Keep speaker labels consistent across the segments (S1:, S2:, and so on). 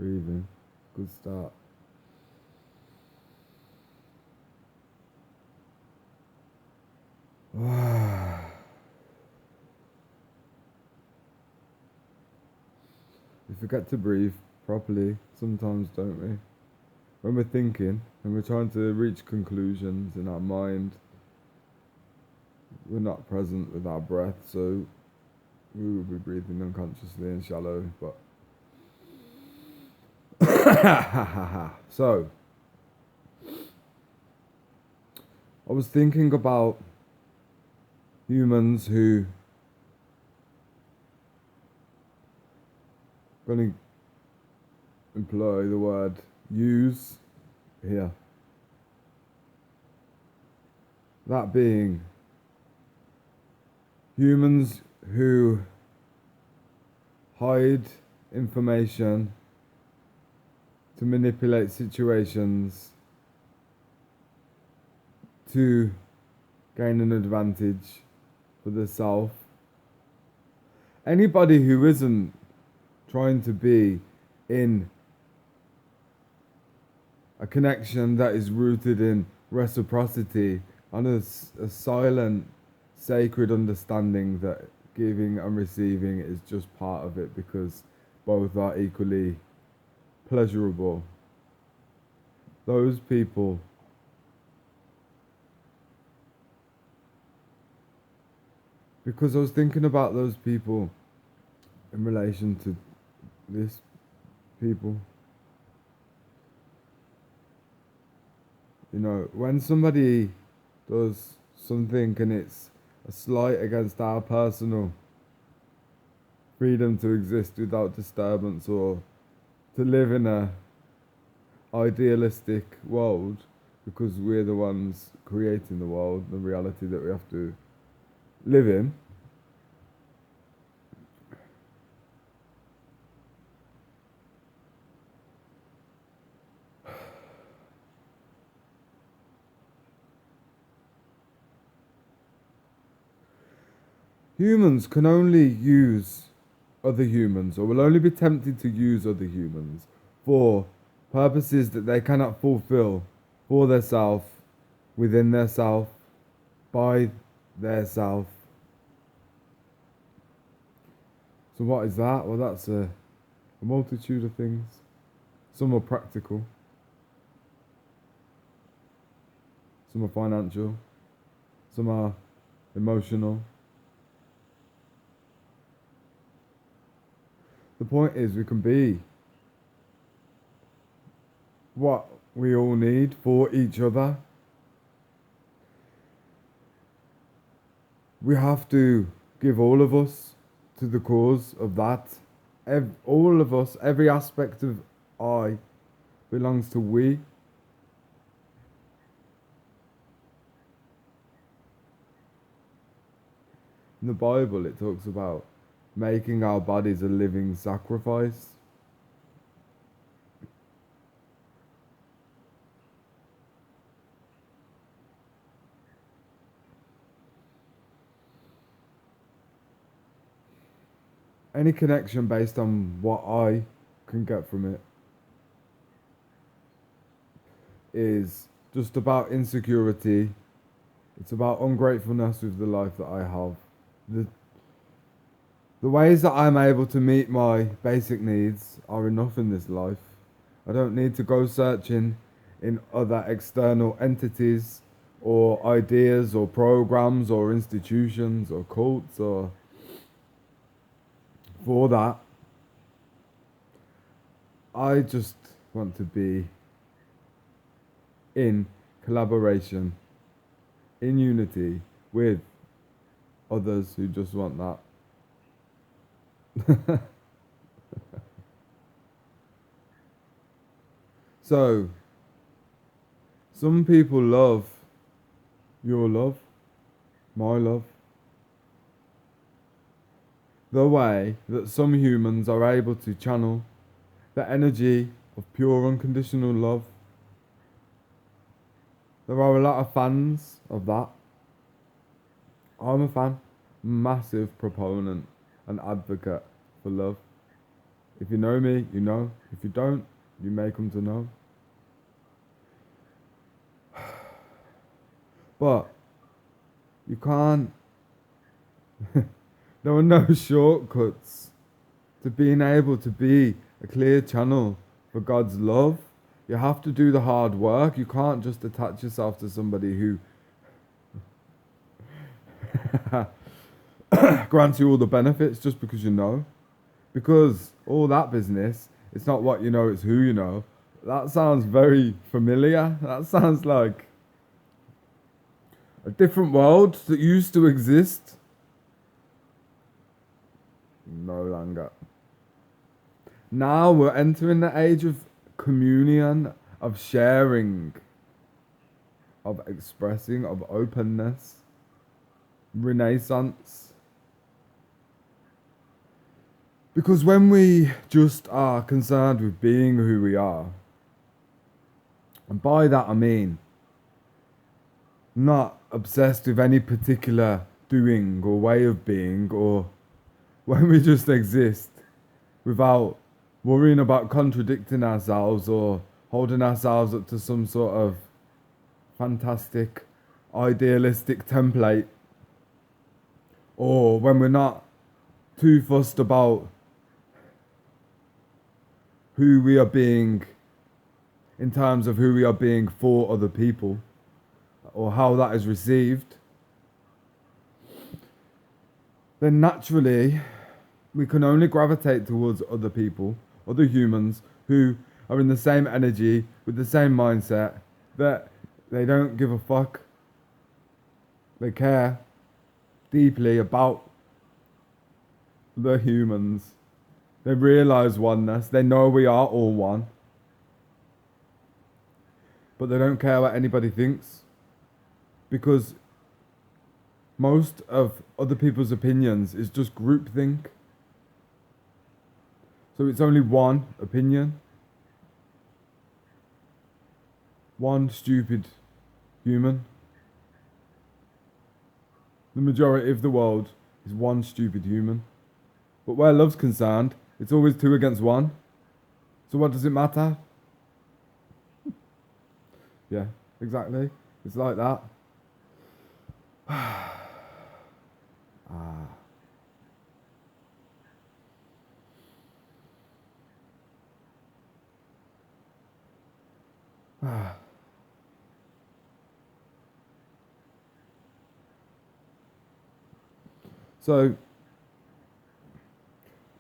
S1: Breathing. Good start. We forget to breathe properly sometimes, don't we? When we're thinking and we're trying to reach conclusions in our mind, we're not present with our breath, so we will be breathing unconsciously and shallow. But so I was thinking about humans who going to employ the word use here. That being humans who hide information to manipulate situations to gain an advantage for the self. Anybody who isn't trying to be in a connection that is rooted in reciprocity, on a silent, sacred understanding that giving and receiving is just part of it because both are equally pleasurable. Those people because I was thinking about those people in relation to this people. You know, when somebody does something and it's a slight against our personal freedom to exist without disturbance or to live in a idealistic world, because we're the ones creating the world, the reality that we have to live in. Humans can only use other humans, or will only be tempted to use other humans for purposes that they cannot fulfill for their self, within their self, by their self. So what is that? Well, that's a multitude of things. Some are practical, some are financial, some are emotional. The point is we can be what we all need for each other. We have to give all of us to the cause of that. All of us, every aspect of I belongs to we. In the Bible it talks about making our bodies a living sacrifice. Any connection based on what I can get from it is just about insecurity. It's about ungratefulness with the life that I have. The ways that I'm able to meet my basic needs are enough in this life. I don't need to go searching in other external entities or ideas or programs or institutions or cults or for that. I just want to be in collaboration, in unity with others who just want that. So, some people love your love, my love, the way that some humans are able to channel the energy of pure unconditional love. There are a lot of fans of that. I'm a fan, massive proponent and advocate for love. If you know me, you know. If you don't, you may come to know. But you can't, there are no shortcuts to being able to be a clear channel for God's love. You have to do the hard work. You can't just attach yourself to somebody who grants you all the benefits just because you know. Because all that business, it's not what you know, it's who you know. That sounds very familiar. That sounds like a different world that used to exist. No longer. Now we're entering the age of communion, of sharing, of expressing, of openness, renaissance. Because when we just are concerned with being who we are, and by that I mean not obsessed with any particular doing or way of being, or when we just exist without worrying about contradicting ourselves or holding ourselves up to some sort of fantastic, idealistic template, or when we're not too fussed about who we are being in terms of who we are being for other people or how that is received, then naturally we can only gravitate towards other people, other humans who are in the same energy, with the same mindset, that they don't give a fuck. They care deeply about the humans. They realize oneness. They know we are all one. But they don't care what anybody thinks. Because most of other people's opinions is just groupthink. So it's only one opinion. One stupid human. The majority of the world is one stupid human. But where love's concerned, it's always 2 against 1. So what does it matter? Yeah, exactly. It's like that. So,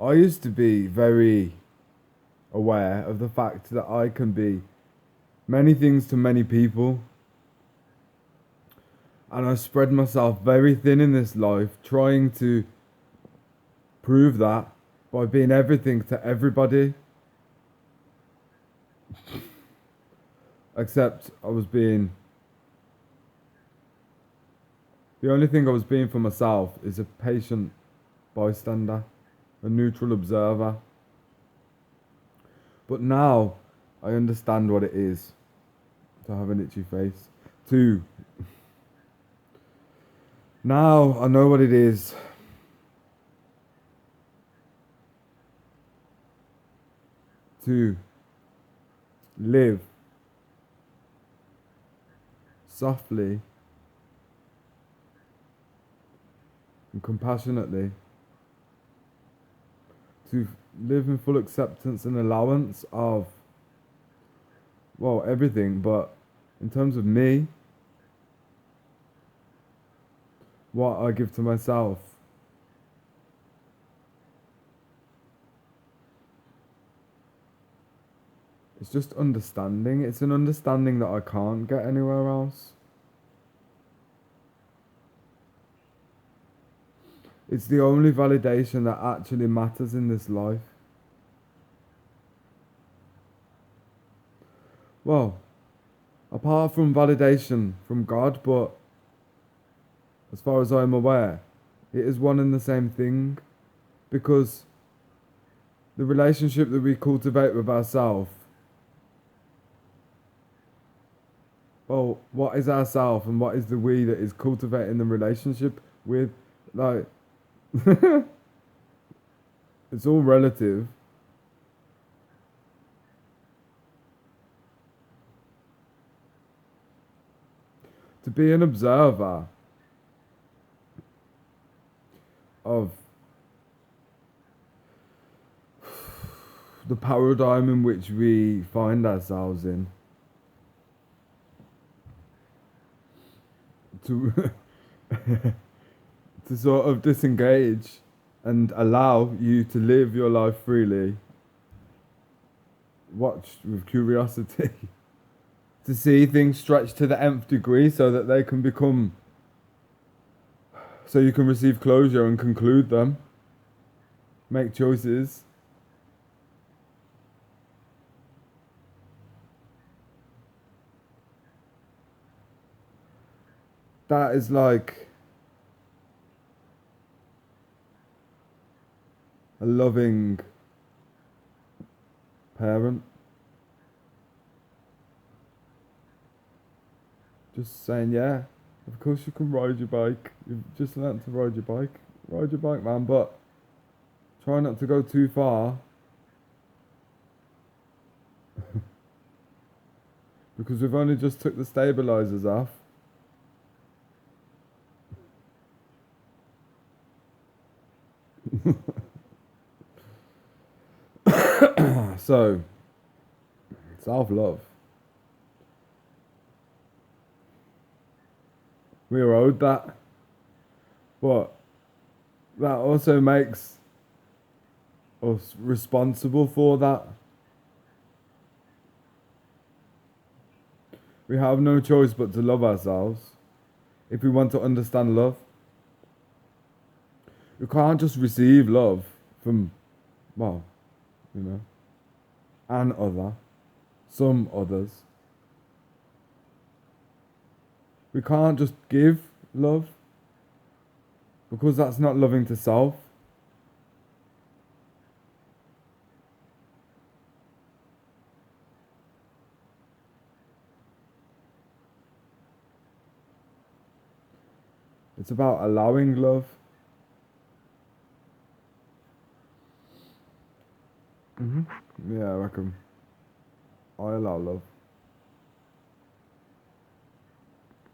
S1: I used to be very aware of the fact that I can be many things to many people. And I spread myself very thin in this life, trying to prove that by being everything to everybody. Except I was being... The only thing I was being for myself is a patient bystander, a neutral observer. But now I understand what it is to have an itchy face. Now I know what it is to live softly and compassionately, to live in full acceptance and allowance of, well, everything, but in terms of me, what I give to myself. It's just understanding. It's an understanding that I can't get anywhere else. It's the only validation that actually matters in this life. Well, apart from validation from God, but as far as I'm aware, it is one and the same thing, because the relationship that we cultivate with ourselves, well, what is ourself and what is the we that is cultivating the relationship with, like, it's all relative. To be an observer of the paradigm in which we find ourselves in. To to sort of disengage and allow you to live your life freely. Watch with curiosity. To see things stretched to the nth degree so that they can become, so you can receive closure and conclude them. Make choices. That is like a loving parent. Just saying, yeah, of course you can ride your bike. You've just learnt to ride your bike. Ride your bike, man, but try not to go too far. Because we've only just took the stabilizers off. So, self-love. We are owed that. But that also makes us responsible for that. We have no choice but to love ourselves if we want to understand love. You can't just receive love from, well, you know, an other, some others. We can't just give love because that's not loving to self. It's about allowing love. Yeah, I reckon. I allow love.